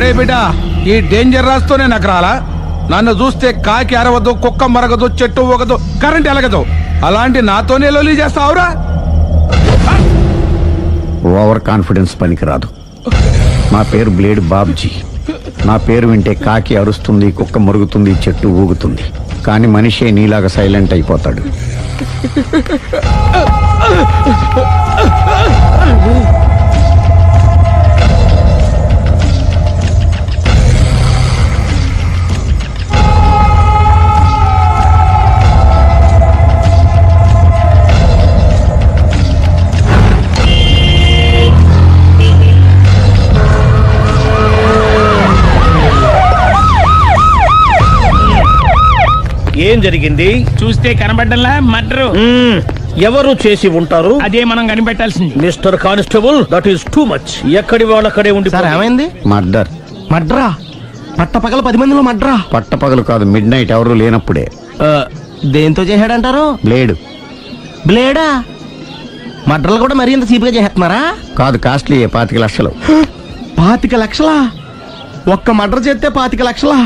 అరే బిడ్డ, ఈ డేంజర్ రాస్తూనే నాకు రాలా? నన్ను చూస్తే కాకి అరవదు, కుక్క మరగదు, చెట్టు ఊగదు, కరెంట్ ఎలగదు. అలాంటి నాతోనే లొల్లి చేస్తావురా? ఓవర్ కాన్ఫిడెన్స్ పనికిరాదు. నా పేరు బ్లేడ్ బాబ్జీ. నా పేరు వింటే కాకి అరుస్తుంది, కుక్క మురుగుతుంది, చెట్టు ఊగుతుంది. కానీ మనిషే నీలాగా సైలెంట్ అయిపోతాడు. ఏం జరిగింది? చూస్తే కనబడ్డలా మర్డరు. ఎవరు చేసి ఉంటారు? అదే మనం కనిపెట్టాల్సింది. Mister constable, that is too much. ఎక్కడి వాళ్ళక్కడే ఉండి. సార్ ఏమైంది? మర్డర్. మడ్రా? పట్టపగల 10 మందిలో మడ్రా? పట్టపగలు కాదు, మిడ్ నైట్ ఎవరు లేనప్పుడే. దేంతో చేశాడంటారు? బ్లేడ్. బ్లేడా? మడ్రలు కూడా మరీ ఇంత చీప్గా చేస్తున్నారా? కాదు, కాస్ట్లీ 25 లక్షలు. 25 లక్షలా? ఒక్క మడ్ర చేస్తే 25 లక్షలా?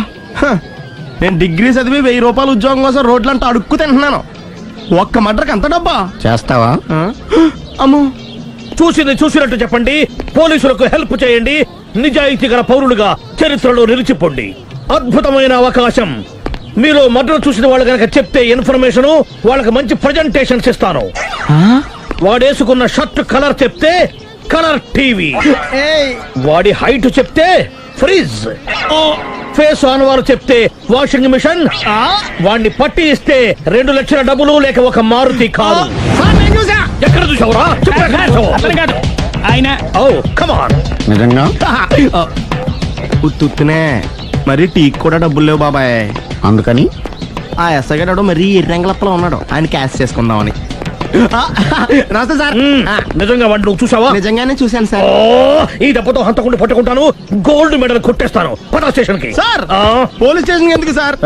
నేను డిగ్రీ చదివి 1000 రూపాయలు ఉద్యోగం కోసం రోడ్లంతా అడుక్కు తింటున్నాను. ఒక్క మడ్రకి అంత డబ్బా? చేస్తావా? అమ్మో, చూసింది చూసినట్టు చెప్పండి. పోలీసులకు హెల్ప్ చేయండి. నిజాయితీ గల పౌరులుగా చరిత్రలో నిలిచిపోండి. అద్భుతమైన అవకాశం. మీలో మర్డర్ చూసిన వాళ్ళు కనుక చెప్తే ఇన్ఫర్మేషన్, వాళ్ళకి మంచి ప్రజెంటేషన్స్ ఇస్తాను. వాడేసుకున్న షర్ట్ కలర్ చెప్తే కలర్ టీవీ, వాడి హైట్ చెప్తే ఫ్రిజ్, ఫేస్ ఆన్ వారు చెప్తే వాషింగ్ మిషన్, వాడిని పట్టి ఇస్తే 2 లక్షల డబ్బులు లేక ఒక మారుతి కాదు. ఎక్కడ చూసావురా? అతను కాదు ఆయన. Oh come on. నిజంగా? ఉత్తునే మరి టీకి కూడా డబ్బులు లేవు బాబాయ్. అందుకని ఆ ఎస్ఐ గారు మరీ ఎర్రంగలప్పలో ఉన్నాడు, ఆయన క్యాష్ చేసుకుందామని. నమస్తే సార్. నిజంగా వాడిని నువ్వు చూసావా? నిజంగానే చూశాను సార్. ఈ దెబ్బతో హంతకుండా పట్టుకుంటాను, గోల్డ్ మెడల్ కొట్టేస్తాను. పద స్టేషన్ కి. సార్, పోలీస్ స్టేషన్ ఎందుకు సార్?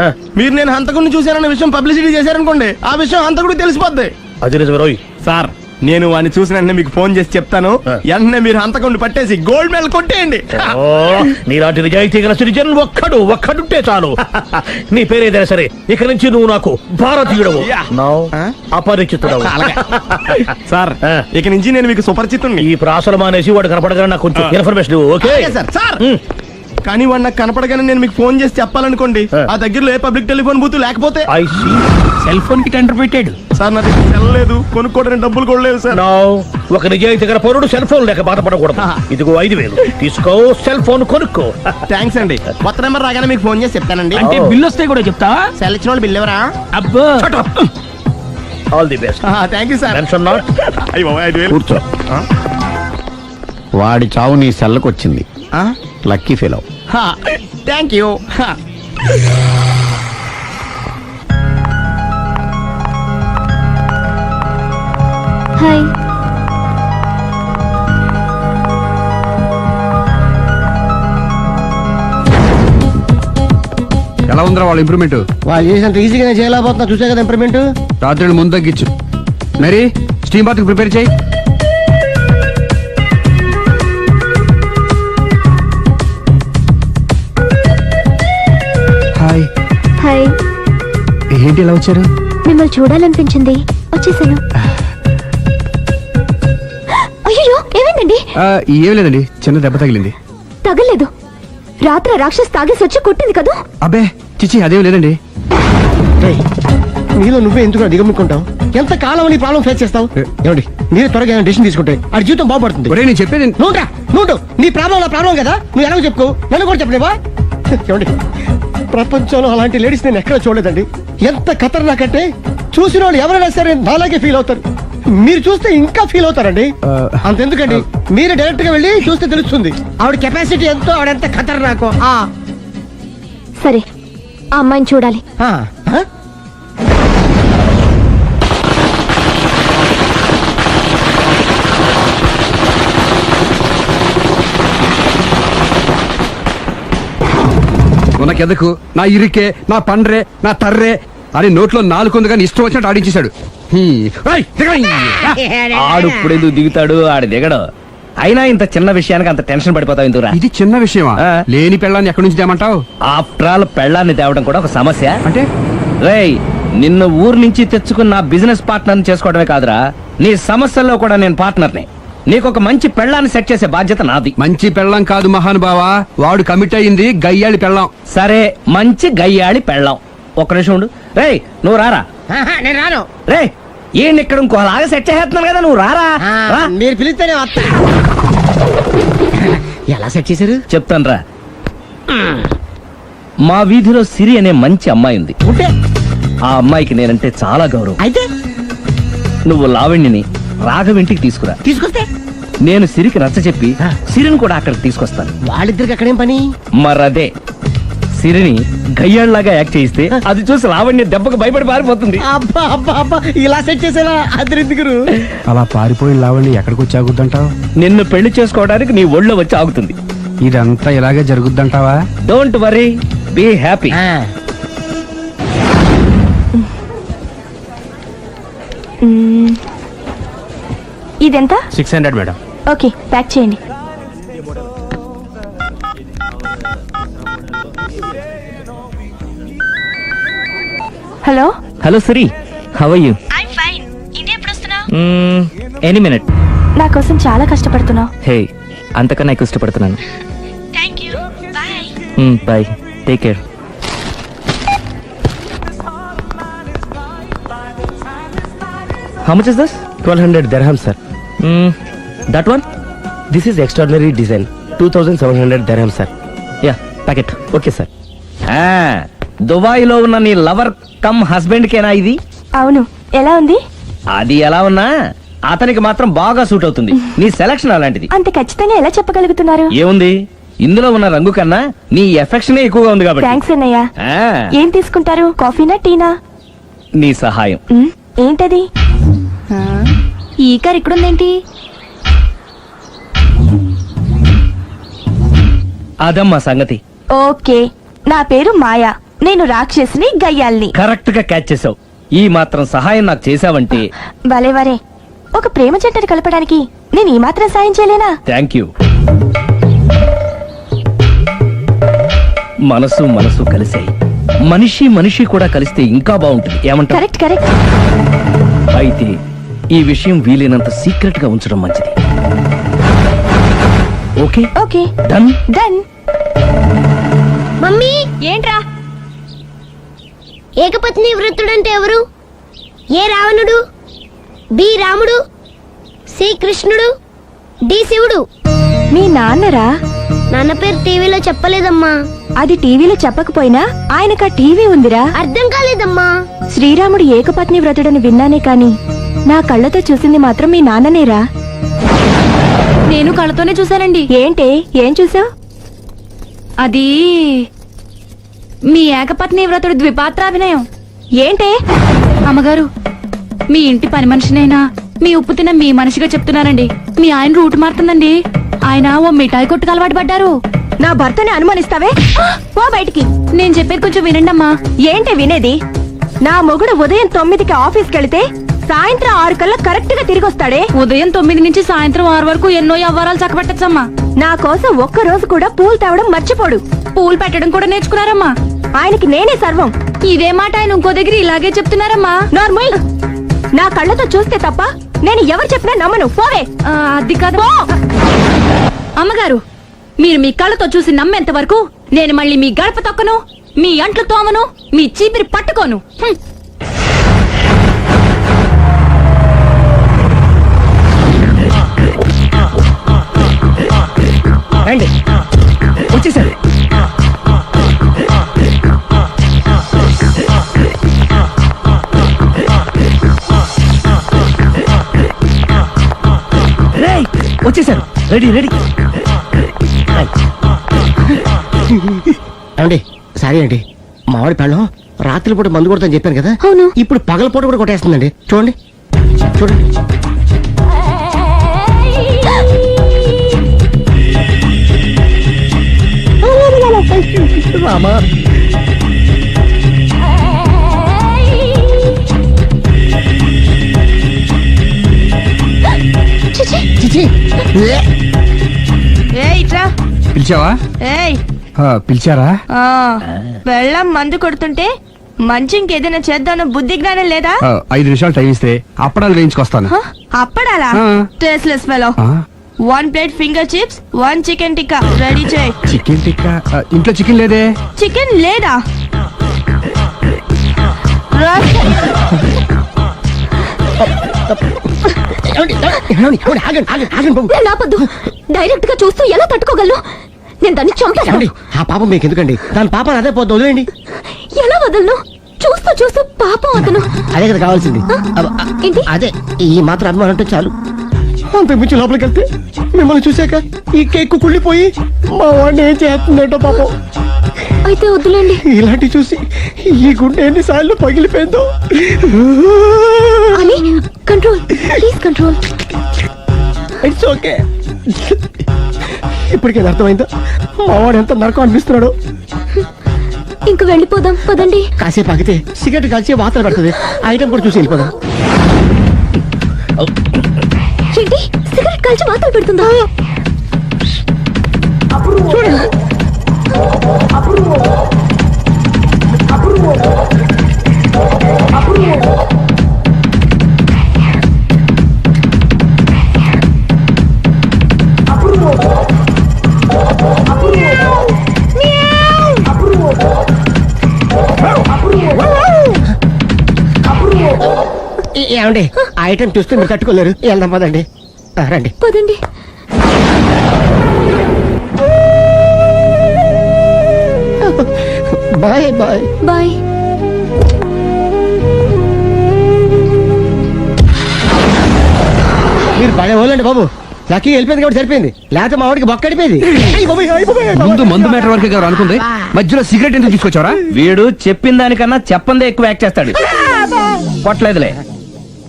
మీరు నేను హంతకుడిని చూశానన్న విషయం పబ్లిసిటీ చేశారనుకోండి, ఆ విషయం హంతకుడికి తెలిసిపోద్ది. అది నిజమే రోయ్. సార్, నేను వాడిని చూసిన వెంటనే మీకు ఫోన్ చేసి చెప్తాను. వెంటనే మీరు హంతకుడిని పట్టేసి గోల్డ్ మెడల్ కొట్టేయండి. నీలాంటి నిజాయితీ గల సిటిజన్ ఒక్కడుంటే చాలు. నీ పేరేదైనా సరే, ఇక నుంచి నువ్వు నాకు భారతీయుడవు, అపరిచితుడవు. సార్, ఇక నుంచి నేను మీకు సుపరిచితుడిని. ఈ ప్రాసలు మానేసి వాడు కనపడగానే నాకు కొంచెం ఇన్ఫర్మేషన్. Okay sir. కానీ వాడు నాకు కనపడగానే నేను మీకు ఫోన్ చేసి చెప్పాలనుకోండి, ఆ దగ్గరలో ఏ పబ్లిక్ టెలిఫోన్ బూత్ లేకపోతే. సెల్ ఫోన్ కి టెండర్ పెట్టాడు. సార్, నా దగ్గర సెల్ లేదు, కొనుక్కోవడానికి డబ్బులు కూడా లేవు సార్. ఒక నిజాయితీ గల పౌరుడు సెల్ ఫోన్ లేక బాధపడకూడదు. ఇదిగో 5000 తీసుకో, సెల్ ఫోన్ కొనుక్కో. థ్యాంక్స్ అండి. కొత్త నెంబర్ రాగానే మీకు ఫోన్ చేసి చెప్తానండి. అంటే బిల్ వస్తే కూడా చెప్తావా? సెల్ ఇచ్చిన వాళ్ళు బిల్ ఎవరా? అబ్బో, all the best. Thank you sir. Tension not. కూర్చో. వాడి చావు నీ సెల్లకు వచ్చింది. Lucky fellow. Thank you. Hi. ఎలా ఉందిరా వాళ్ళ ఇంప్రూవ్మెంట్? వాళ్ళు చేసినంత ఈజీగానే చేయలేకపోతున్నా, చూసే కదా ఇంప్రూవ్మెంట్. రాత్రి ముందు తగ్గించు. మరి స్టీమ్ బాత్ ప్రిపేర్ చేయి. హాయ్. హాయ్. ఏంటి ఇలా వచ్చారు? మిమ్మల్ని చూడాలనిపించింది, వచ్చేసాను. అయ్యో, ఏమైందండి? ఏం లేదండి, చిన్న దెబ్బ తగిలింది. తగలేదు. రాత్రి రాక్షస్ తాగేసి వచ్చి కొట్టింది కదా? అబ్బే చిచి, అదేం లేదండి. నీలో నువ్వే ఎందుకు దిగమ్ముకుంటావు? ఎంత కాలం నీ ప్రాబ్లం ఫేస్ చేస్తావు? ఏమండి, మీరు త్వరగా డెసిషన్ తీసుకుంటే ఆ జీవితం బాగుపడుతుంది. నేను చెప్పేది నువ్వు నీ ప్రాబ్లం నా ప్రాబ్లం కదా, నువ్వు ఎలా చెప్పుకో, నన్ను కూడా చెప్పలేవా? ఏమండి, ప్రపంచంలో అలాంటి లేడీస్ నేను ఎక్కడ చూడలేదండి. ఎంత ఖతర్నాకంటే చూసిన వాళ్ళు ఎవరైనా సరే నాలాగే ఫీల్ అవుతారు. మీరు చూస్తే ఇంకా ఫీల్ అవుతారండి. అంతెందుకండి, మీరు డైరెక్ట్ గా వెళ్ళి చూస్తే తెలుస్తుంది ఆవిడ కెపాసిటీ ఎంతో, ఆవిడెంత ఖతర్నాకో. సరే, ఆ అమ్మాయిని చూడాలి. నాకెదకు, నా ఇరికే, నా పండ్రే, నా తర్రే అని నోట్లో 4 ఉంది కానీ ఇష్టం వచ్చినట్టు ఆడించేశాడు. ఆడు ఇప్పుడు ఎందుకు దిగుతాడు? ఆడ దిగడు. అయినా ఇంత చిన్న విషయానికి అంత టెన్షన్ పడిపోతావు ఎందుకురా? ఇది చిన్న విషయమా? ఆ. లేని పెళ్ళాన్ని ఎక్కడి నుంచి తేమంటావు? ఆఫ్టర్ ఆల్ పెళ్ళాన్ని తేవడం కూడా ఒక సమస్య. అంటే రేయ్, నిన్ను ఊరు నుంచి తెచ్చుకున్న నా బిజినెస్ పార్ట్నర్ చేసుకోవడమే కాదురా, నీ సమస్యల్లో కూడా నేను పార్ట్నర్ని. నీకు ఒక మంచి పెళ్ళాన్ని సెట్ చేసే బాధ్యత నాది. మంచి పెళ్ళం కాదు మహానుభావా, వాడు కమిట్ అయింది గయ్యాళి పెళ్ళం. సరే, మంచి గయ్యాళి పెళ్ళాం. ఒక్క నిమిషం ఉండు. రేయ్, నువ్వు రారా. నేను రాను. రేయ్, ఈయన ఇక్కడ ఇంకోలాగా సెట్ చేస్తున్నాను కదా, నువ్వు రారా. రా. మీరు పిలిస్తేనే వస్తా. ఎలా సెట్ చేశారు? చెప్తాను రా. మా వీధిలో సిరి అనే మంచి అమ్మాయి ఉంది. ఉంటే ఆ అమ్మాయికి నేనంటే చాలా గౌరవం. అయితే నువ్వు లావణ్యని రాఘవింటికి తీసుకురా. తీసుకొస్తే నేను సిరికి నచ్చ చెప్పి సిరిని కూడా అక్కడికి తీసుకొస్తాను. వాళ్ళిద్దరికి అక్కడేం పని? మరదే, సిరిని గయ్యాళ్ళలాగా యాక్ట్ చేయిస్తే అది చూసి లావణ్య దెబ్బకు భయపడి పారిపోతుంది. అబ్బా అబ్బా అబ్బా, ఇలా సెట్ చేసేలా అద్దరెందుకు? అలా పారిపోయిన లావణ్ణి ఎక్కడికి వచ్చి ఆగుద్దంటావు? నిన్ను పెళ్లి చేసుకోవడానికి నీ ఒళ్ళో వచ్చి ఆగుతుంది. ఇదంతా ఇలాగే జరుగుద్దంటావా? Don't worry, be happy. ఇదెంత? 600 మేడం. ఓకే, ప్యాక్ చేయండి. Hello. Hello Siri, how are you? Any minute. నా కోసం చాలా కష్టపడుతున్నావు. హే, అంతకన్నా ఎక్కువ ఇష్టపడుతున్నాను. Bye, take care. How much is this? 1200 dirham, sir. That one? This is extraordinary design. 2700 dirham, sir. Yeah, packet. Okay, sir. Dubai లో ఉన్న నీ లవర్ కమ్ హస్బెండ్ కేనా ఇది? అవును. ఎలా ఉంది? అది ఎలా ఉన్నా అతనికి మాత్రం బాగా సూట్ అవుతుంది. నీ సెలక్షన్ అలాంటిది. అంత ఖచ్చితంగా ఎలా చెప్పగలుగుతున్నారు? ఏముంది, ఇందులో ఉన్న రంగు కన్నా నీ ఎఫెక్షన్ ఎక్కువగా ఉంది కాబట్టి. థ్యాంక్స్ అన్నయ్య. ఆ, ఏం తీసుకుంటారు? కాఫీనా, టీనా? నీ సహాయం. ఏంటది? ఈ కార్ ఇక్కడుందేంటి? అదమ్మా సంగతి. ఓకే, నా పేరు మాయా. నేను రాక్షసిని, గయ్యాల్ని. కరెక్ట్ గా క్యాచ్ చేసావు. ఈ మాత్రం సహాయం నాకు చేసావంటే. భలేవరే, ఒక ప్రేమ జంటని కలపడానికి నేను ఈ మాత్రం సాయం చేయలేనా? Thank you. మనసు మనసు కలిసాయి, మనిషి మనిషి కూడా కలిస్తే ఇంకా బాగుంటుంది. ఏమంటావు? Correct correct. అయితే ఈ విషయం వీలైనంత సీక్రెట్ గా ఉంచడం మంచిది. Okay okay, done. Done. Mummy, ఏంట్రా? ఏకపత్ని వృత్తుడంటే ఎవరు? ఏ రావణుడు, బి రాముడు, సి కృష్ణుడు, డి శివుడు. మీ నాన్నరా? నాన్న పేరు టీవీలో చెప్పలేదమ్మా. అది టీవీలో చెప్పకపోయినా ఆయనకా టీవీ ఉందిరా. అర్థం కాలేదమ్మా. శ్రీరాముడు ఏకపత్ని వ్రతుడని విన్నానే కాని నా కళ్ళతో చూసింది మాత్రం మీ నాన్ననేరా. నేను కళ్ళతోనే చూశానండి. ఏంటే, ఏం చూసావు? అది మీ ఏకపత్ని వ్రతుడు ద్విపాత్రాభినయం. ఏంటే? అమ్మగారు, మీ ఇంటి పని మనిషినైనా మీ ఉప్పు తిన్న మీ మనిషిగా చెప్తున్నానండి. మీ ఆయన రూట్ మారుతుందండి. ఆయన ఓ మిఠాయి కొట్టుకు అలవాటు పడ్డారు. నా భర్తని అనుమానిస్తావే? పో బయటికి. నేను చెప్పేది కొంచెం వినండి అమ్మా. ఏంటి వినేది? నా మొగుడు ఉదయం 9కి ఆఫీస్కి వెళితే సాయంత్రం 6 కల్లా కరెక్ట్ గా తిరిగి వస్తాడే. ఉదయం 9 నుంచి సాయంత్రం 6 వరకు ఎన్నో వ్యవహారాలు చక్కబెట్టచ్చమ్మా. నా కోసం ఒక్క రోజు కూడా పూలు తేవడం మర్చిపోడు. పూలు పెట్టడం కూడా నేర్చుకున్నారమ్మా. ఆయనకి నేనే సర్వం. ఇదే మాట ఆయన ఇంకో దగ్గర ఇలాగే చెప్తున్నారమ్మా. నార్మల్. నా కళ్ళతో చూస్తే తప్ప నేను ఎవరు చెప్పినా నమ్మను. పోవే. అది కాదు అమ్మగారు, మీరు మీ కళ్ళతో చూసి నమ్మేంత వరకు నేను మళ్ళీ మీ గడప తొక్కను, మీ అంట్లు తోమను, మీ చీపిరి పట్టుకోను. రండి, వచ్చేసారు. రేయ్, వచ్చేసారు. Ready ready. ఏమండి, సారీ అండి, మామిడి పెళ్ళం రాత్రిపూట మందు కొడతాను చెప్పాను కదా. అవును. ఇప్పుడు పగలపూట కూడా కొట్టేస్తుందండి. చూడండి చూడండి. రామా, చిచి. చిచి. ఏయ్ ఇట్రా. పిలిచావా ఏయ్ పిలిచారా వెళ్ళం మందు కొడుతుంటే మంచి ఇంకేదైనా చేద్దాం బుద్ధి జ్ఞానం లేదా? 5 నిమిషాలు టైం ఇస్తే అప్పడాలు వేయించుకొస్తాను అప్పడాలా? ఆ. Tasteless fellow. 1 plate finger chips, 1 chicken tikka ready చేయి. చికెన్ టిక్కా ఇంట్లో చికెన్ లేదే. చికెన్ లేదా? ఏమండి, ఏమండి, ఏమండి, ఆగండి, ఆగండి, ఆగండి బాబు. నేను ఆపొద్దు. డైరెక్ట్ గా చూస్తూ ఎలా తట్టుకోగలను? నేను దాన్ని చంపాను. ఏమండి, ఆ పాపం మీకు ఎందుకండి? దాని పాపం అదే పోతుంది, వదిలేయండి. ఎలా వదలను? చూస్తూ చూస్తూ పాపం అతను. అదే కదా కావాల్సింది. ఏంటి? అదే ఈ మాత్రం అభిమానం అంటే చాలు. అంతకు మించి లోపలికి వెళ్తే మిమ్మల్ని చూసాక ఈ కేక్ కుళ్ళిపోయి మా వాడిని ఏం చేస్తుందంటో పాపం. అయితే వద్దులేండి. ఇలాంటి చూసి ఈ గుండె ఎన్నిసార్లు పగిలిపోయిందో. అని control, please control. It's okay. ఇప్పటికే అర్థమైందా మా వాడు ఎంత నరకం అనిపిస్తున్నాడో? ఇంక వెళ్ళిపోదాం పదండి. కాసేపు ఆగితే సిగరెట్ కాల్చి వాతలు పడుతుంది. ఆ ఐటమ్ కూడా చూసి వెళ్ళిపోదాం. ఏంటి సిగరెట్ కాల్చి వాతలు పెడుతుందా? చూడండి. ఏమండి ఆ ఐటమ్ చూస్తే మీరు తట్టుకోలేరు. వెళ్దాం పదండి. రండి. పదండి. Bye bye. బాయ్. మీరు పడే వాళ్ళండి బాబు. లక్కీ వెళ్ళిపోయింది కాబట్టి సరిపోయింది. లేకపోతే మా వాడికి బొక్క అడిపోయింది. ముందు మందు మ్యాటర్ వరకే గారు అనుకుంది, మధ్యలో సిగరెట్ ఎందుకు తీసుకొచ్చారా? వీడు చెప్పిన దానికన్నా చెప్పందే ఎక్కువ యాక్ట్ చేస్తాడు. కొట్టలేదులే.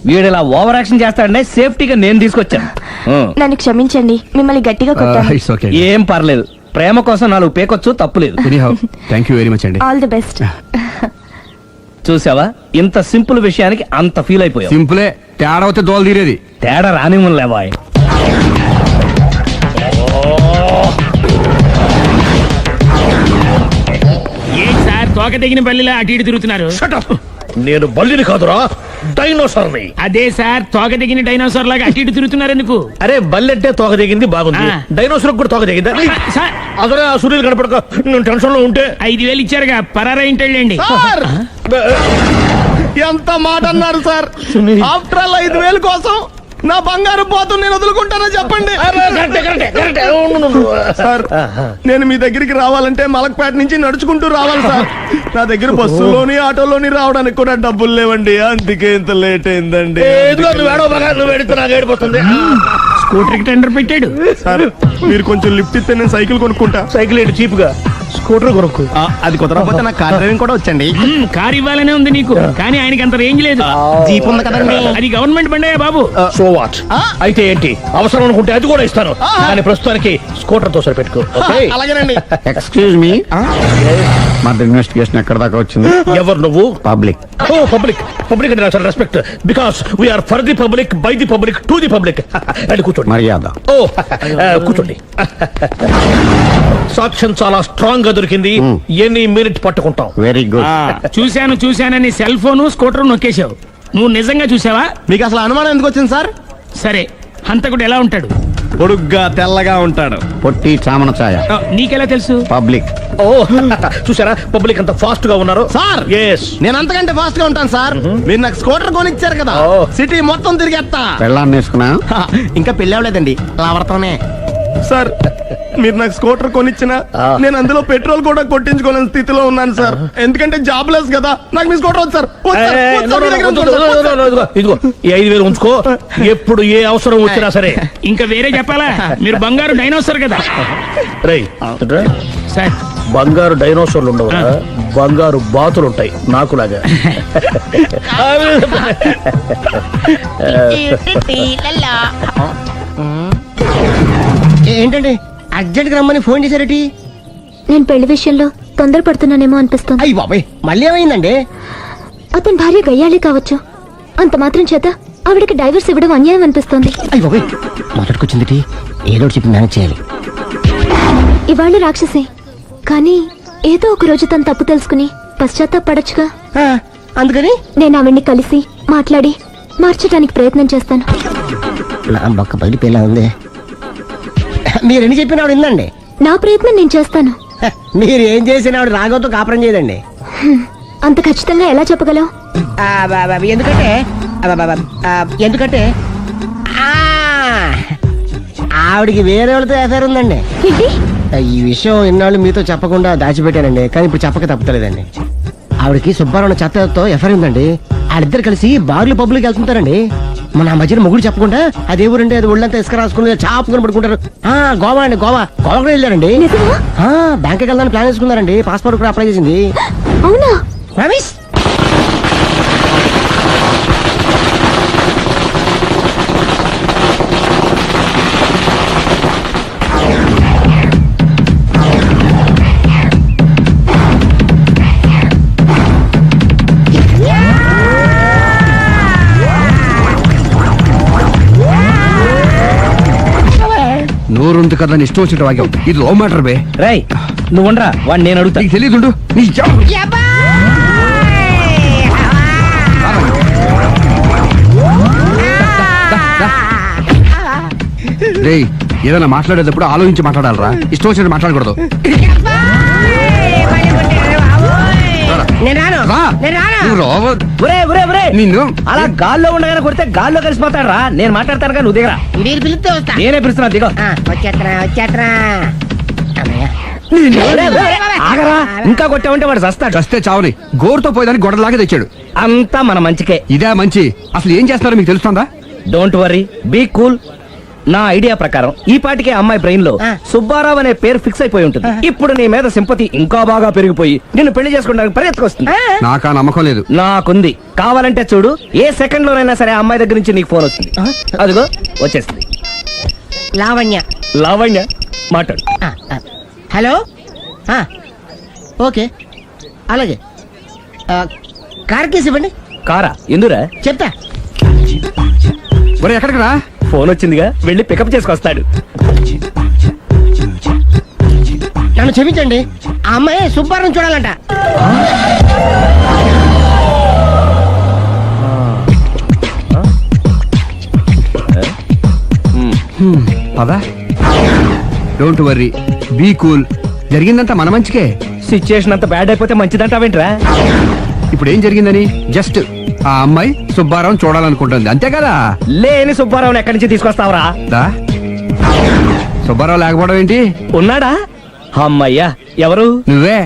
వీడు ఇలా ఓవర్ యాక్షన్ చేస్తాడనే సేఫ్టీగా నేను తీసుకొచ్చాను. నన్ను క్షమించండి, మిమ్మల్ని గట్టిగా కొట్టాను. It's okay. ఏం పర్లేదు. ప్రేమ కోసం 4 పేకొచ్చు, తప్పులేదు. థ్యాంక్ యూ వెరీ మచ్ అండి. All the best. చూసావా, ఇంత సింపుల్ విషయానికి అంత ఫీల్ అయిపోయావు. సింపులే, తేడా అవుతే దోలు తీరేది. తేడా రాని లేవాయ్. ఏంటి సార్ తోక తెగిన బల్లిలా అటు ఇటు తిరుగుతున్నారు? నేను బల్లిని కాదురా, డైనోసార్ని. అదే సార్ తోక తెగిన డైనోసార్ లాగా అటు ఇటు తిరుగుతున్నారు ఎందుకు? అరే బల్లెట్టే తోక దిగింది బాగుంది, ఆ. డైనోసార్ కూడా తోక దిగిందా? సార్ అసలే ఆ సూర్యులు కనపడక నేను టెన్షన్ లో ఉంటే 5,000 ఇచ్చారుగా పరారా ఇంటండి. ఎంత మాట అన్నారు సార్? ఆఫ్టర్ ఆల్ 5,000 కోసం నా బంగారు పోతు నేను వదులుకుంటానో చెప్పండి. సార్ నేను మీ దగ్గరికి రావాలంటే మలక్పేట నుంచి నడుచుకుంటూ రావాలి సార్. నా దగ్గర బస్సులోని ఆటోలోని రావడానికి కూడా డబ్బులు లేవండి. అందుకే ఇంత లేట్ అయిందండి. స్కూటర్ కి టెండర్ పెట్టాడు. సార్ మీరు కొంచెం లిఫ్ట్ ఇస్తే నేను సైకిల్ కొనుక్కుంటా. సైకిల్ ఏంటి చీప్ గా, స్కూటర్ కొనుక్కు. అది కుదరకపోతే నాకు కార్ డ్రైవింగ్ కూడా వచ్చండి. కారు ఇవ్వాలనే ఉంది నీకు, కానీ ఆయనకి అంత రేంజ్ లేదు. జీప్ ఉంది కదండి. అది గవర్నమెంట్ బండయా బాబు. So what? అయితే ఏంటి, అవసరం అనుకుంటే అది కూడా ఇస్తాను, కానీ ప్రస్తుతానికి స్కూటర్ తో సరిపెట్టుకో. అలాగేనండి. ఎక్స్క్యూజ్ మీ, మర్డర్ ఇన్వెస్టిగేషన్ ఎక్కడ దాకా వచ్చింది? ఎవరు నువ్వు? పబ్లిక్. ఓ పబ్లిక్. పబ్లిక్ అంటే నాకు చాలా respect, because we're for the public, by the public, to the public. అండి కూర్చోండి. మర్యాద. ఓ కూర్చోండి. సాక్ష్యం చాలా స్ట్రాంగ్ గా దొరికింది. ఎన్ని మినిట్ పట్టుకుంటాం. Very good. చూశానని సెల్ ఫోన్ స్కూటర్ నొక్కేశావు. నువ్వు నిజంగా చూసావా? మీకు అసలు అనుమానం ఎందుకు వచ్చింది సార్? సరే, హంతకుడు ఎలా ఉంటాడు? పొడుగ్గా తెల్లగా ఉంటాడు. పొట్టి చామన ఛాయ. నీకెలా తెలుసు? పబ్లిక్. ఓ చూసారా పబ్లిక్ అంత ఫాస్ట్ గా ఉన్నారు. సార్ ఎస్, నేను అంతకంటే ఫాస్ట్ గా ఉంటాను సార్. మీరు నాకు స్కూటర్ కొనిచ్చారు కదా, సిటీ మొత్తం తిరిగేస్తా. పెళ్ళాన్ని వేసుకున్నా? ఇంకా పెళ్ళి అవ్వలేదండి, లావర్తోనే. సార్ మీరు నాకు స్కూటర్ కొనిచ్చిన నేను అందులో పెట్రోల్ కూడా కొట్టించుకోలేని స్థితిలో ఉన్నాను సార్. ఎందుకంటే జాబ్ లెస్ కదా. నాకు మీ స్కూటర్ వద్దు సార్. ఇదిగో ఈ 5,000 ఉంచుకో. ఎప్పుడు ఏ అవసరం వచ్చినా సరే. ఇంకా వేరే చెప్పాలా? మీరు బంగారు డైనోసార్ కదా. రేయ్ సార్ బంగారు డైనోసార్లు ఉండవు, బంగారు బాతులు ఉంటాయి నాకులాగా. ఏంటండి అర్జెంట్ గా రమ్మని ఫోన్ చేశారటి? నేను పెళ్లి విషయంలో తొందరపడుతున్నానేమో అనిపిస్తుంది. అయ్యి బాబాయ్ మళ్ళీ ఏమైందండి? అతని భార్య గయ్యాళి కావచ్చు, అంత మాత్రం చేత ఆవిడకి డైవర్స్ ఇవ్వడం అన్యాయం అనిపిస్తోంది. అయ్యి బాబోయ్, మొదటికొచ్చింది ఏదో ఒకటి చెప్పి మేనేజ్ చేయాలి. ఇవాళ రాక్షసే, కానీ ఏదో ఒక రోజు తను తప్పు తెలుసుకుని పశ్చాత్తాపడొచ్చుగా. ఆ, అందుకని నేను ఆవిడ్ని కలిసి మాట్లాడి మార్చడానికి ప్రయత్నం చేస్తాను. నా బొక్క పగిలిపోయేలా ఉంది. మీరు ఎన్ని చెప్పిన ఆవిడ ఇందండి. నా ప్రయత్నం నేను చేస్తాను. మీరు ఏం చేసిన ఆవిడ రాఘవతో కాపురం చేయదండి. అంత ఖచ్చితంగా ఎలా చెప్పగలవు? ఎందుకంటే ఎందుకంటే ఆవిడికి వేరే వాళ్ళతో ఎఫైర్ ఉందండి. ఏంటి? ఈ విషయం ఇన్నాళ్ళు మీతో చెప్పకుండా దాచిపెట్టానండి, కానీ ఇప్పుడు చెప్పక తప్పలేదండి. ఆవిడకి సుబ్బారావు చెత్తతో ఎఫైర్ ఉందండి. వాళ్ళిద్దరు కలిసి బార్లు పబ్లిక్ వెళ్తుంటారండి. మన ఆ మధ్యన మొగుడు చెప్పకుండా అదే ఊరండి, అది ఒళ్ళంతా ఇసుక రాసుకుని చాపుకొని పడుకుంటారు. గోవా అండి, గోవా కూడా వెళ్ళారండి. నిజమా? బ్యాంక్కి వెళ్దాని ప్లాన్ వేసుకున్నారండి. పాస్పోర్ట్ కూడా అప్లై చేసింది. అవునా? రమేష్, నోరుంది కదా ఇష్టం వచ్చినట్టు వాక్యం. ఇది లవ్ మ్యాటర్ బే. రై నువ్వు ఉండరా, వాడిని నేను అడుగుతా. నీకు తెలియదు నీ రే, ఏదైనా మాట్లాడేటప్పుడు ఆలోచించి మాట్లాడాలరా, ఇష్టం వచ్చినట్టు మాట్లాడకూడదు. రా. నువ్వు రావ- ఒరే ఒరే ఒరే, నిన్ను అలా గాల్లో ఉండగానే కొడితే గాల్లో కలిసిపోతాడు రా. నేను మాట్లాడతాను నువ్వు దిగరా. మీరు పిలిస్తే వస్తా. నేనే పిలుస్తున్నా, దిగో. వచ్చేట్రా. ఒరే, ఒరే, ఆగరా, ఇంకా కొట్టామంటే వాడు చస్తాడు. చస్తే చావని గోరుతో పోయేదానికి గొడవలాగా తెచ్చాడు. అంతా మన మంచికే. ఇదే మంచి. అసలు ఏం చేస్తున్నారో మీకు తెలుస్తుందా? Don't worry, be cool. నా ఐడియా ప్రకారం ఈ పాటికే అమ్మాయి బ్రెయిన్ లో సుబ్బారావు అనే పేరు ఫిక్స్ అయిపోయి ఉంటుంది. ఇప్పుడు నీ మీద సింపతి ఇంకా బాగా పెరిగిపోయి నిన్ను పెళ్లి చేసుకోవడానికి పరిగెత్తుకొస్తుంది. నాకా నమ్మకం లేదు. నాకుంది. కావాలంటే చూడు, ఏ సెకండ్ లోనైనా సరే ఆ అమ్మాయి దగ్గర నుంచి నీకు ఫోన్ వస్తుంది. అదిగో వచ్చేస్తుంది. లావణ్య. లావణ్య మాట్లాడు. హలో. ఓకే, అలాగే. కార్ కేసు ఇవ్వండి. కారా ఎందురా? చెప్తా. ఒరే ఎక్కడికి రా? ఫోన్ వచ్చిందిగా, వెళ్ళి పికప్ చేసుకొస్తాడు. నన్ను క్షమించండి, ఆ అమ్మాయి సుబ్బారావు చూడాలంట. పదా. Don't worry, be cool. జరిగిందంతా మన మంచికే. సిచ్యుయేషన్ అంత బ్యాడ్ అయిపోతే మంచిదంటావేంట్రా? ఇప్పుడు ఏం జరిగిందని జస్ట్ ఆ అమ్మాయి సుబ్బారావు చూడాలనుకుంటుంది, అంతే కదా? లేని సుబ్బారావుని ఎక్కడి నుంచి తీసుకొస్తావరా? దా. సుబ్బారావు లేకపోవడం ఏంటి? ఉన్నాడా? అమ్మయ్యా, ఎవరు? నువ్వే.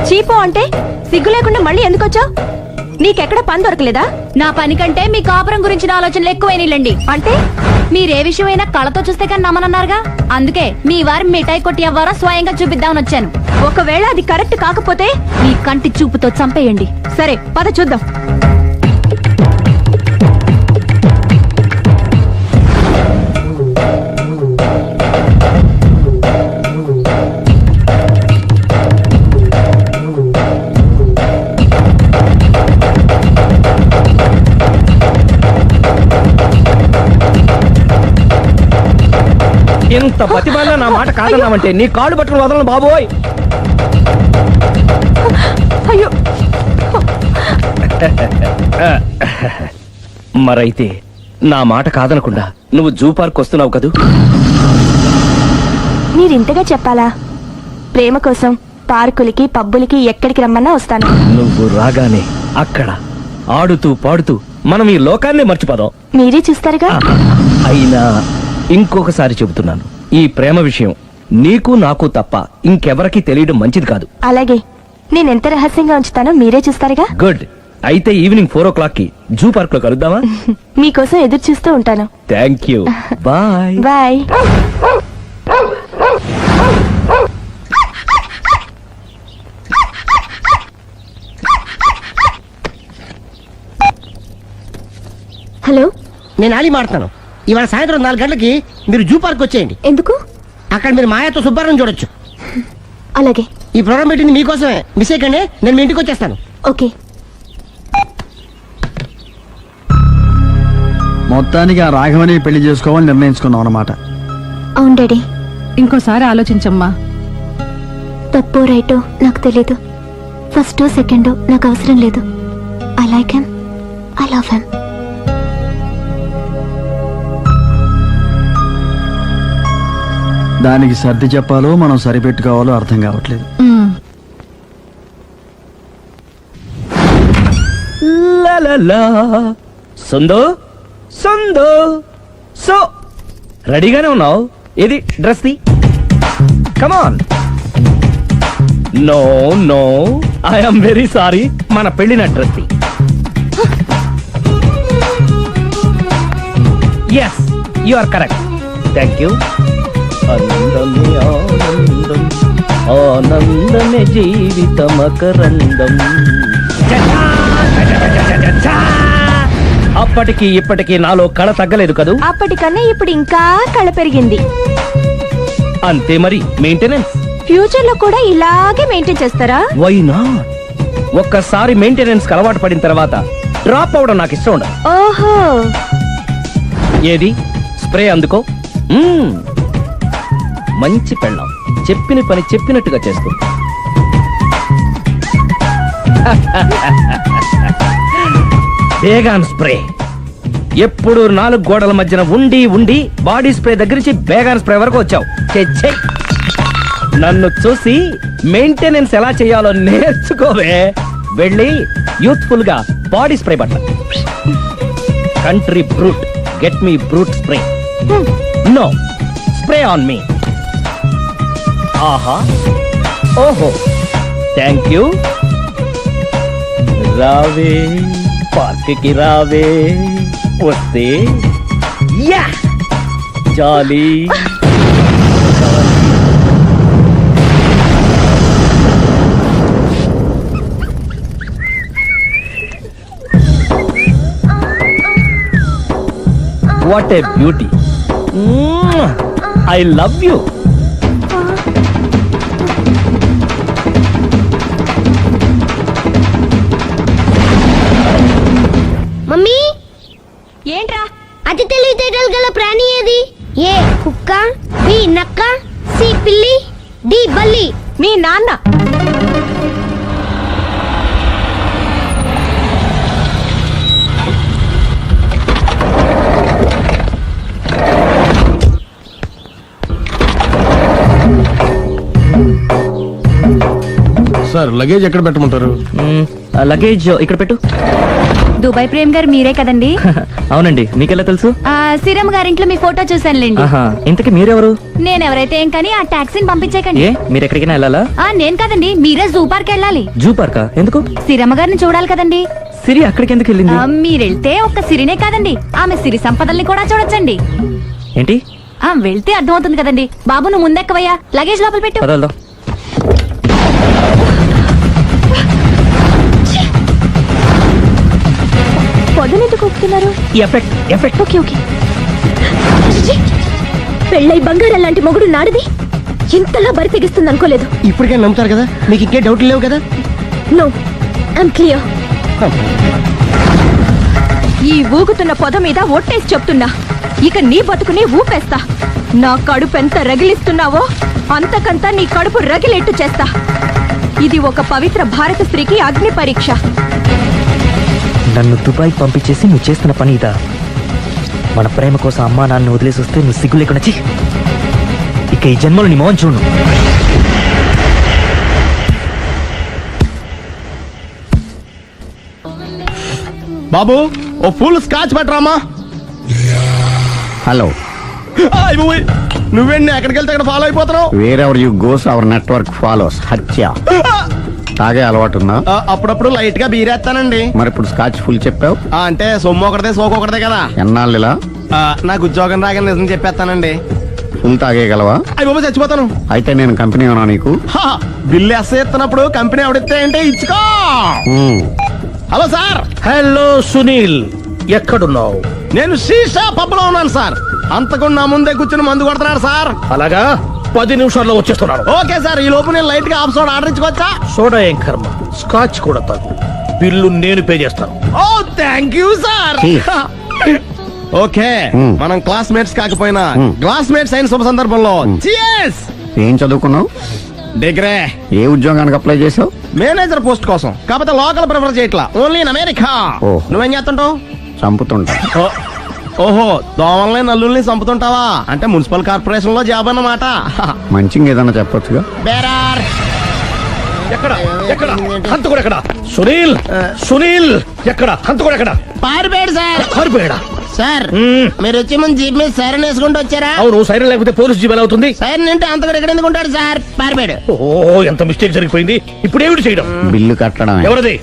చీపో అంటే సిగ్గు లేకుండా మళ్ళీ ఎందుకు వచ్చావు? నీకెక్కడ పని దొరకలేదా? నా పని కంటే మీ కాపురం గురించిన ఆలోచనలు ఎక్కువైనాయిలండి. అంటే మీరే విషయమైనా కళ్ళతో చూస్తే కానీ నమ్మనన్నారుగా, అందుకే మీ వారి మిఠాయి కొట్టి అవ్వారా స్వయంగా చూపిద్దామని వచ్చాను. ఒకవేళ అది కరెక్ట్ కాకపోతే మీ కంటి చూపుతో చంపేయండి. సరే పద చూద్దాం. ఇంత ప్రతిభలో నా మాట కాదన్నామంటే నీ కాళ్ళు పట్టుకుని వదలను బాబోయ్. అయ్యో, మరైతే నా మాట కాదనకుండా నువ్వు జూ పార్క్ వస్తున్నావు కదూ? మీరింతగా చెప్పాలా? ప్రేమ కోసం పార్కులకి పబ్బులకి ఎక్కడికి రమ్మన్నా వస్తాను. నువ్వు రాగానే అక్కడ ఆడుతూ పాడుతూ మనం ఈ లోకాన్ని మర్చిపోదాం. మీరే చూస్తారుగా. అయినా ఇంకొకసారి చెబుతున్నాను, ఈ ప్రేమ విషయం నీకు నాకు తప్ప ఇంకెవరికి తెలియడం మంచిది కాదు. అలాగే, నేను ఎంత రహస్యంగా ఉంచుతానో మీరే చూస్తారుగా. గుడ్. అయితే ఈవినింగ్ 4 కి జూ పార్క్ లో కలుద్దామా? మీకోసం ఎదురు చూస్తూ ఉంటాను. Thank you. Bye. Bye. Hello, నేను ఆలి మాడుతున్నాను. ఇవాళ సాయంత్రం 4 గంటలకి మీరు జూ పార్క్ వచ్చేయండి. ఎందుకు? అక్కడ మీరు మాయాతో సుబ్బారావు చూడొచ్చు. అలాగే. ఈ ప్రోగ్రామ్ పెట్టింది మీకోసమే. మిస్ అయ్యకండి, నేను మీ ఇంటికి వచ్చేస్తాను. ఓకే. మొత్తానికి ఆ రాఘవని పెళ్లి చేసుకోవాలని నిర్ణయించుకున్నాం అన్నమాట. అవును డాడీ. ఇంకోసారి ఆలోచించమ్మా. తప్పో రైటో నాకు తెలీదు. ఫస్టో సెకండో నాకు అవసరం లేదు. I like him, I love him. దానికి సర్ది చెప్పాలో మనం సరిపెట్టుకోవాలో అర్థం కావట్లేదు. లా లా లా. సందో సందో సో రెడీగానే ఉన్నావు? ఏది డ్రెస్ ది? Come on. No no, I'm very sorry. మన పెళ్లిన డ్రెస్ ది. Yes, you are correct. Thank you. ఆనందమే ఆనందం, ఆనందమే జీవితమకరందం. అప్పటికి ఇప్పటికి నాలో కళ తగ్గలేదు కదూ? అప్పటికన్నా ఇప్పుడు ఇంకా కళ పెరిగింది. అంతే మరి. మెయింటెనెన్స్ ఫ్యూచర్ లో కూడా ఇలాగే మెయింటైన్ చేస్తారా? Why not? ఒక్కసారి మెయింటెనెన్స్ అలవాటు పడిన తర్వాత డ్రాప్ అవడం నాకు ఇష్టం ఉండదు. ఓహో, ఏది స్ప్రే అందుకో. మంచి పెళ్ళాం, చెప్పిన పని చెప్పినట్టుగా చేస్తుంది. Baygon spray. ఎప్పుడు 4 గోడల మధ్యన ఉండి ఉండి బాడీ స్ప్రే దగ్గర నుంచి బేగాన్ స్ప్రే వరకు వచ్చావు. ఛే, నన్ను చూసి మెయింటెనెన్స్ ఎలా చేయాలో నేర్చుకోవే. వెళ్ళి యూత్ఫుల్ గా బాడీ స్ప్రే పట్ల. Country brute, get me brute spray. No, spray on me. ఆహా, ఓహో, థ్యాంక్ యూ. రావే పార్క్ కి రావే, వస్తే యా jolly. What a beauty. I love you. Mummy, ఏంట్రా? అతి తెలివితేటలు గల ప్రాణి ఏది? ఏ కుక్క, బి నక్క, సి పిల్లి, డి బల్లి. మీ నాన్న. సార్ లగేజ్ ఎక్కడ పెట్టమంటారు? లగేజ్ ఇక్కడ పెట్టు. దుబాయ్ ప్రేమ్ గారు మీరే కదండి? అవునండి, మీకెలా తెలుసు? శ్రీరామ్ గారింట్లో మీ ఫోటో చూసానులేండి. ఇంతకీ మీరెవరు? నేనెవరైతే ఏం కానీ ఆ టాక్సీని పంపించేకండి. మీరు ఎక్కడికైనా వెళ్ళాలా? నేను కదండి, మీరే జూ పార్క్ వెళ్ళాలి. జూ పార్కా? ఎందుకు? శ్రీరమ్మ గారిని చూడాలి కదండి. సిరి అక్కడికి ఎందుకు వెళ్ళింది? మీరెళ్తే ఒక్క సిరినే కాదండి, ఆమె సిరి సంపదల్ని కూడా చూడొచ్చండి. ఏంటి? వెళ్తే అర్థమవుతుంది కదండి. బాబు నువ్వు ముందెక్కవయ్యా, లగేజ్ లోపల పెట్టు. పదల్దాం. పొద్దునెందుకు ఒప్పుతున్నారు? ఎఫెక్ట్. Okay okay. పెళ్ళై బంగారం లాంటి మొగుడు నాడిది ఇంతలా బరి తెగిస్తుంది అనుకోలేదు. ఇప్పటికే నమ్ముతారు కదా, మీకు ఇంకే డౌట్లు లేవు కదా? No, I'm clear. ఈ ఊగుతున్న పొద మీద ఒట్టేసి చెప్తున్నా, ఇక నీ బతుకుని ఊపేస్తా. నా కడుపు ఎంత రగిలిస్తున్నావో అంతకంతా నీ కడుపు రగిలేట్టు చేస్తా. ఇది ఒక పవిత్ర భారత స్త్రీకి అగ్ని పరీక్ష. నన్ను దుబాయ్ పంపించేసి నువ్వు చేస్తున్న పని ఇదా? మన ప్రేమ కోసం అమ్మా నాన్న వదిలేసి వస్తే నువ్వు సిగ్గు లేకుండా ఛీ! ఇక ఈ జన్మలో నీ మోహన్ చూడు. బాబు ఓ ఫుల్ స్కాచ్ పెట్టరామా. హలో, నువ్వేండి ఎక్కడికి వెళ్తే అక్కడ ఫాలో అయిపోతున్నావు? Wherever you goes our network follows. హత్య. తాగే అలవాటు ఉందా? అప్పుడప్పుడు లైట్ గా బీరేస్తానండి. మరి ఇప్పుడు స్కాచ్ ఫుల్ చెప్పావు. అంటే సొమ్ము ఒకటిదే సోకు ఒకటిదే కదా. ఎన్నాళ్ళు ఇలా? నాకు ఉద్యోగం రాగానే నిజం చెప్పేస్తానండి. ఫుల్ తాగేయగలవా? అయ్యి బాబు చచ్చిపోతాను. అయితే నేను కంపెనీ ఉన్నా నీకు. బిల్లు ఎస్ఐ ఇస్తున్నప్పుడు కంపెనీ ఎవడిస్తే అంటే ఇచ్చుకో. Hello sir. హలో సునీల్, ఎక్కడున్నావు? నేను శీషా పబ్ లో ఉన్నాను సార్. అంతకుండా నా ముందే కూర్చుని మందు కొడుతున్నాడు సార్. అలాగా, 10 నిమిషాల్లో వచ్చేస్తున్నాను. Okay sir. ఈ లోపు నేను లైట్ గా హాఫ్ సోడా ఆర్డర్ ఇచ్చుకోవచ్చా? సోడా ఏం కర్మ, స్కాచ్ కూడా తాగు. బిల్లు నేను పే చేస్తాను. ఓ థ్యాంక్ యూ సార్. ఓకే, మనం క్లాస్మేట్స్ కాకపోయినా క్లాస్మేట్స్ అయిన శుభ సందర్భంలో cheers. ఏం చదువుకున్నావు? డిగ్రీ. ఏ ఉద్యోగానికి అప్లై చేసావు? మేనేజర్ పోస్ట్ కోసం. కాకపోతే లోకల్ ప్రిఫర్ చేయట్లా, ఓన్లీ ఇన్ అమెరికా. ఓ. నువ్వేం చేస్తుంటావు? చంపుతుంటా. ఓహో, దోమల్ని నల్లుల్ని చంపుతుంటావా? అంటే మున్సిపల్ కార్పొరేషన్ లో జాబ్ అన్నమాట. మంచిగా ఏదన్నా చెప్పొచ్చుగా. బేరార్. ఎక్కడ ఎక్కడ హంతకుడు ఎక్కడ? సునీల్, సునీల్ ఎక్కడ? హంతకుడు ఎక్కడ? పారిపోయాడు సార్. పారిపోయాడా? సార్ మీరు వచ్చే ముందు జీప్ మీద సైరన్ వేసుకుంటూ వచ్చారా? అవును, సైరన్ లేకపోతే పోలీస్ జీబ్ ఎలా అవుతుంది? సైరన్ అంటే అంతగా ఎక్కడ ఎందుకు ఉంటాడు సార్? పారిపోయాడు. ఓ, ఎంత మిస్టేక్ జరిగిపోయింది. ఇప్పుడు ఏమిటి చేయడం? బిల్లు కట్టడమే. ఎవరది?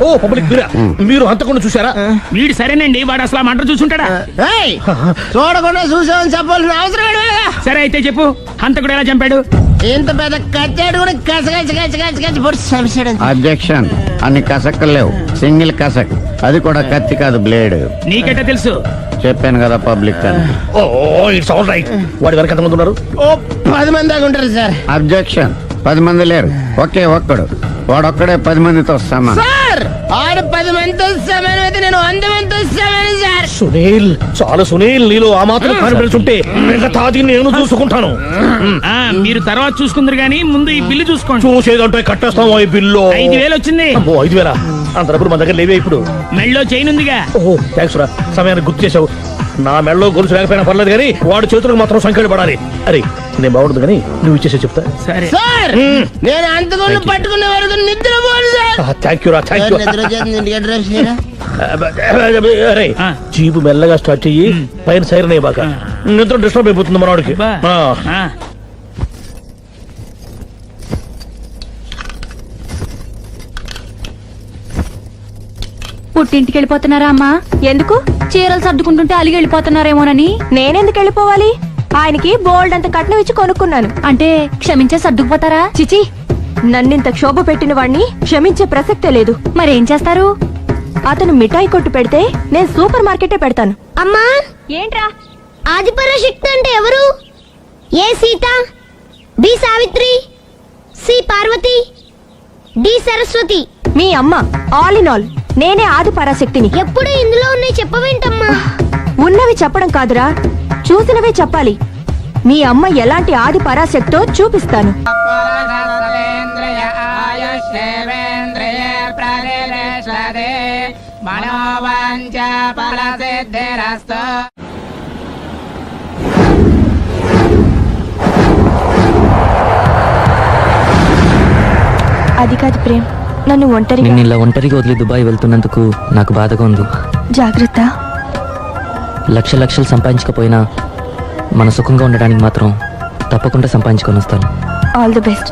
ఓ, పబ్లిక్ మీరా? మీరు హంతకుండా చూసారా? వీడు సరేనండి, వాడు అసలు ఆ మంట చూసుంటాడా? ఏయ్, చూడకుండా చూసామని చెప్పాల్సిన అవసరం ఏంటి? సరే అయితే చెప్పు, హంతకుడు ఎలా చంపాడు? ఇంత పెద్ద కచ్చాడు కూడా కచ్చ పొడి సమస్య. అబ్జెక్షన్. అన్ని కసక్కలు లేవు, సింగిల్ కసక్. అది కూడా కత్తి కాదు, బ్లేడ్. నీకెట్టా తెలుసు? చెప్పాను కదా పబ్లిక్ అని. ఓ, ఇట్స్ ఆల్ రైట్. వాడి వెనక ఎంతమంది ఉన్నారు? ఓ 10 మంది దాకా ఉంటారు సార్. అబ్జెక్షన్. 10 మంది లేరు, ఒకే ఒక్కడు. వాడొక్కడే 10 మందితో సమానం. సార్ ఆడు 10 మందితో సమానం అయితే నేను 100 మందితో సమానం సార్. సునీల్, చాలా సునీల్, నీలో ఆ మాత్రం కాన్ఫిడెన్స్ ఉంటే మిగతాది నేను చూసుకుంటాను. మీరు తర్వాత చూసుకుందరు గానీ ముందు ఈ బిల్లు చూసుకోండి. చూసేదంటే కట్టేస్తాము ఈ బిల్లు. 5,000 వచ్చింది. 5,000? అంత డబ్బులు మన దగ్గర లేవే ఇప్పుడు. మెళ్ళో చైన్ ఉందిగా. ఓహో, థ్యాంక్స్ రా, సమయానికి గుర్తు చేసావు. నా మెడలో గొలుసు లేకపోయినా పర్లేదు కానీ వాడి చేతులకు మాత్రం సంఖ్యలు పడాలి. అరే, నేను బాగుండదు కానీ నువ్వు ఇచ్చేసే చెప్తా. సరే సార్ నేను అంతకుండా పట్టుకునే వరకు నిద్రపోను సార్. థ్యాంక్ యూ రా, థ్యాంక్ యూ. నిద్ర వచ్చేస్తుంది, ఇంటికి డ్రైవ్ చేయరా? అరే, జీబు మెల్లగా స్టార్ట్ చెయ్యి, పైన సైరన్ అయ్యాక నిద్ర డిస్టర్బ్ అయిపోతుంది మనవాడికి. పుట్టింటికి వెళ్ళిపోతున్నారా అమ్మా? ఎందుకు? చీరలు సర్దుకుంటుంటే అలిగి వెళ్ళిపోతున్నారేమోనని. నేనెందుకు వెళ్ళిపోవాలి? ఆయనకి బోల్డ్ అంత కట్నం ఇచ్చి కొనుక్కున్నాను. అంటే క్షమించే సర్దుకుపోతారా? చిచి, నన్నింత క్షోభ పెట్టిన వాణ్ణి క్షమించే ప్రసక్తే లేదు. మరేం చేస్తారు? అతను మిఠాయి కొట్టు పెడితే నేను సూపర్ మార్కెటే పెడతాను. అమ్మా, ఏంట్రా? ఆదిపరాశక్తి అంటే ఎవరు? A Sita, B Savitri, C Parvati, D Saraswati. మీ అమ్మ. ఆల్ ఇన్ ఆల్ నేనే ఆది పరాశక్తిని. ఎప్పుడు ఇందులో ఉన్నాయి చెప్పవేంటమ్మా? ఉన్నవి చెప్పడం కాదురా, చూసినవే చెప్పాలి. మీ అమ్మ ఎలాంటి ఆది పరాశక్తో చూపిస్తాను. అది కాదు ప్రేమ్, నన్ను ఒంటరిగా. నిన్ను ఇలా ఒంటరిగా వదిలి దుబాయ్ వెళ్తున్నందుకు నాకు బాధగా ఉంది. జాగ్రత్త. లక్షలు సంపాదించకపోయినా మన సుఖంగా ఉండడానికి మాత్రం తప్పకుండా సంపాదించుకొని వస్తాను. All the best.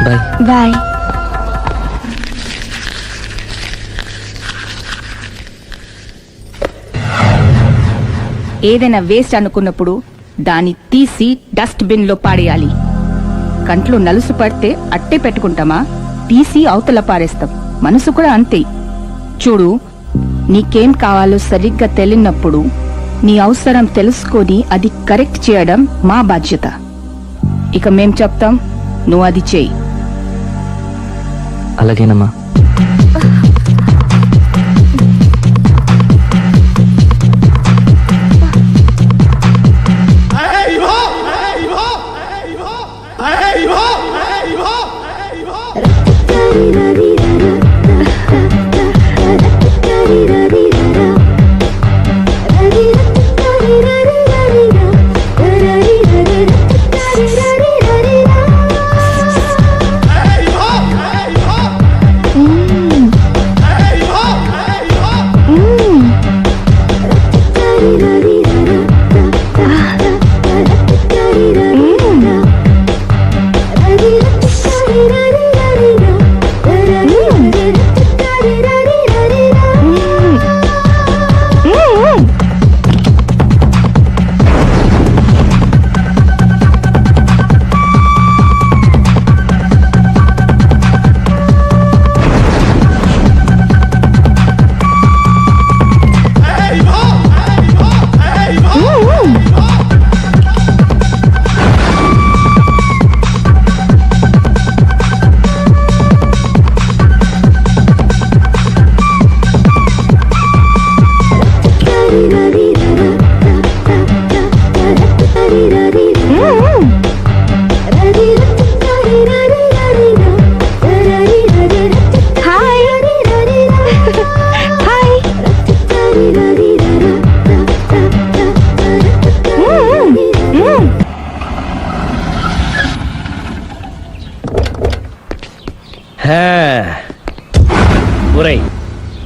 Bye bye. ఏదైనా వేస్ట్ అనుకున్నప్పుడు దాన్ని తీసి డస్ట్ బిన్ లో పాడేయాలి. కంట్లో నలుసు పడితే అట్టే పెట్టుకుంటామా? తీసి అవతల పారేస్తాం. మనసు కూడా అంతే. చూడు, నీకేం కావాలో సరిగ్గా తెలియనప్పుడు నీ అవసరం తెలుసుకొని అది కరెక్ట్ చేయడం మా బాధ్యత. ఇక మేం చెప్తాం, నువ్వు అది చేయి. అలాగేనమ్మా.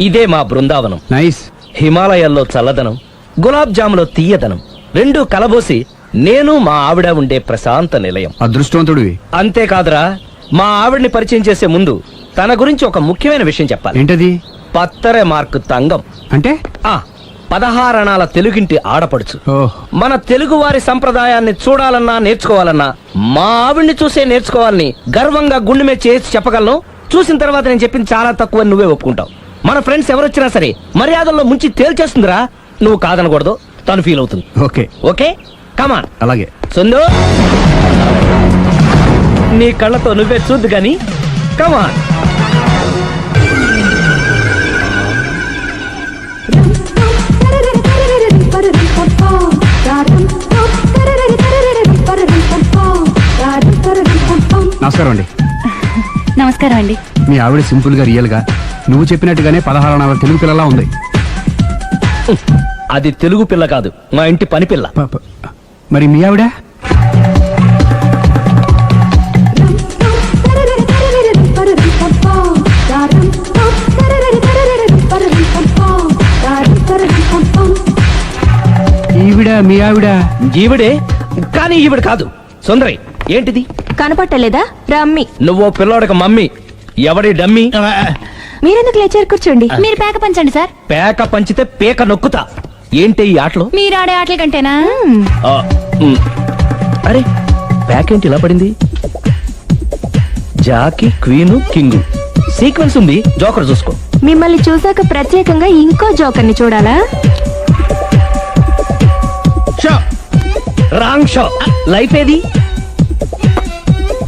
ఇదే మా బృందావనం. నైస్. హిమాలయాల్లో చల్లదనం, గులాబ్ జాములో తీయదనం రెండూ కలబోసి నేను మా ఆవిడ ఉండే ప్రశాంత నిలయం. అదృష్టవంతుడివి. అంతేకాదురా, మా ఆవిడ్ని పరిచయం చేసే ముందు తన గురించి ఒక ముఖ్యమైన విషయం చెప్పాలి. ఏంటది? పత్తరె మార్కు తంగం అంటే? 16 అణాల తెలుగింటి ఆడపడుచు. ఓహ్. మన తెలుగు వారి సంప్రదాయాన్ని చూడాలన్నా నేర్చుకోవాలన్నా మా ఆవిడ్ని చూసే నేర్చుకోవాలని గర్వంగా గుండె మీద చేసి చెప్పగలను. చూసిన తర్వాత నేను చెప్పింది చాలా తక్కువ నువ్వే ఒప్పుకుంటావు. మన ఫ్రెండ్స్ ఎవరొచ్చినా సరే మర్యాదల్లో ముంచి తేల్చేస్తుందిరా. నువ్వు కాదనకూడదు, తను ఫీల్ అవుతుంది. Okay okay come on. అలాగే. సుందు, నీ కళ్ళతో నువ్వే చూద్దు గాని కమాన్. నమస్కారం అండి. నమస్కారం అండి. మీ ఆవిడ సింపుల్ గా రియల్ గా నువ్వు చెప్పినట్టుగానే 16 అణాల తెలుగు పిల్లలా ఉంది. అది తెలుగు పిల్ల కాదు, మా ఇంటి పని పిల్ల. మరి మీ ఆవిడ? ఈవిడ మీ ఆవిడ? ఈవిడే, కానీ ఈవిడ కాదు. సుందరి, ఏంటిది కనపట్టలేదా? రమ్మి. నువ్వు పిల్లోడికి మమ్మీ, ఎవడి డమ్మీ? మీరెందుకు లేచారు? కూర్చోండి. మీరు పేక పంచండి సార్. పేక పంచితే పేక నొక్కుతా. ఏంటి ఈ ఆటలు? మీరు ఆడే ఆటల కంటేనా? ఆ, అరే పేక ఏంటి ఇలా పడింది? జాకి, క్వీను, కింగు సీక్వెన్స్ ఉంది. జోకర్ చూసుకో. మిమ్మల్ని చూసాక ప్రత్యేకంగా ఇంకో జోకర్ని చూడాలా? Wrong show. లైఫ్ ఏది?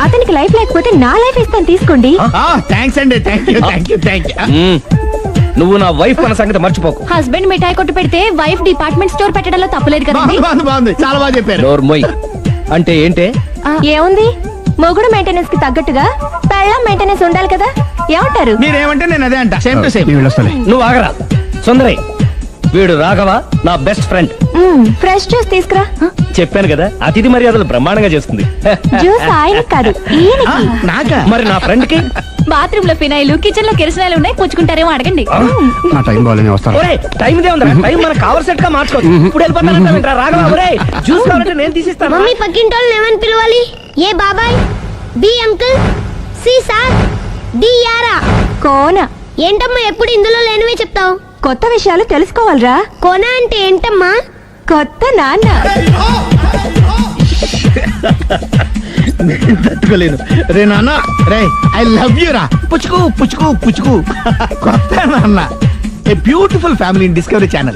అతనికి లైఫ్ లేకపోతే నా లైఫ్ ఇస్తాను, తీసుకోండి. థ్యాంక్స్ అండి. Thank you. నువ్వు నా వైఫ్ అన్న సంగతి మర్చిపోకు. హస్బెండ్ మిఠాయి కొట్టు పెడితే వైఫ్ డిపార్ట్మెంట్ స్టోర్ పెట్టడంలో తప్పలేదు కదండి. బాగుంది, చాలా బాగా చెప్పారు. డోర్ మొయ్. అంటే ఏంటే? ఏముంది, మొగుడు మెయింటెనెన్స్ కి తగ్గట్టుగా పెళ్ళం మెయింటెనెన్స్ ఉండాలి కదా. ఏమంటారు? మీరేమంటే నేను అదే అంట. Same to same. నేను వెళ్ళొస్తాలే. నువ్వు ఆగరా. సుందరి, వీడు రాఘవ, నా బెస్ట్ ఫ్రెండ్. ఫ్రెష్ జ్యూస్ తీసుకురా. చెప్పాను కదా, అతిథి మర్యాదలు బ్రహ్మాండంగా చేస్తుంది. జ్యూస్ ఆయన కాదు, ఈయనకి. నాకా? మరి నా ఫ్రెండ్ కి? బాత్రూమ్ లో ఫినాయిల్, కిచెన్ లో కిరసనాయిలు ఉన్నాయి, పుచ్చుకుంటారేమో అడగండి. నా టైం బాగాలేని వస్తాను. ఒరే, టైం ఇదే ఉందా? టైం మనకు కవర్ సెట్ గా మార్చుకోవచ్చు. ఇప్పుడు వెళ్ళిపోతానంటా రాఘవ. ఒరే, జ్యూస్ కావాలంటే నేను తీసిస్తాను. మమ్మీ పక్కింటోళ్ళని ఏమని పిలవాలి? ఏ బాబాయ్, B uncle, C sir, D యారా. కోన. ఏంటమ్మా ఎప్పుడు ఇందులో లేనివే చెప్తావు? కొత్త విషయాలు తెలుసుకోవాలిరా. కోన అంటే ఏంటమ్మా? కొత్త నాన్న. తట్టుకోలేను రే నాన్న. రే ఐ లవ్ యూ రా. పుచ్చుకు పుచ్చుకు పుచ్చుకు. కొత్త నాన్న. A beautiful family in discovery channel.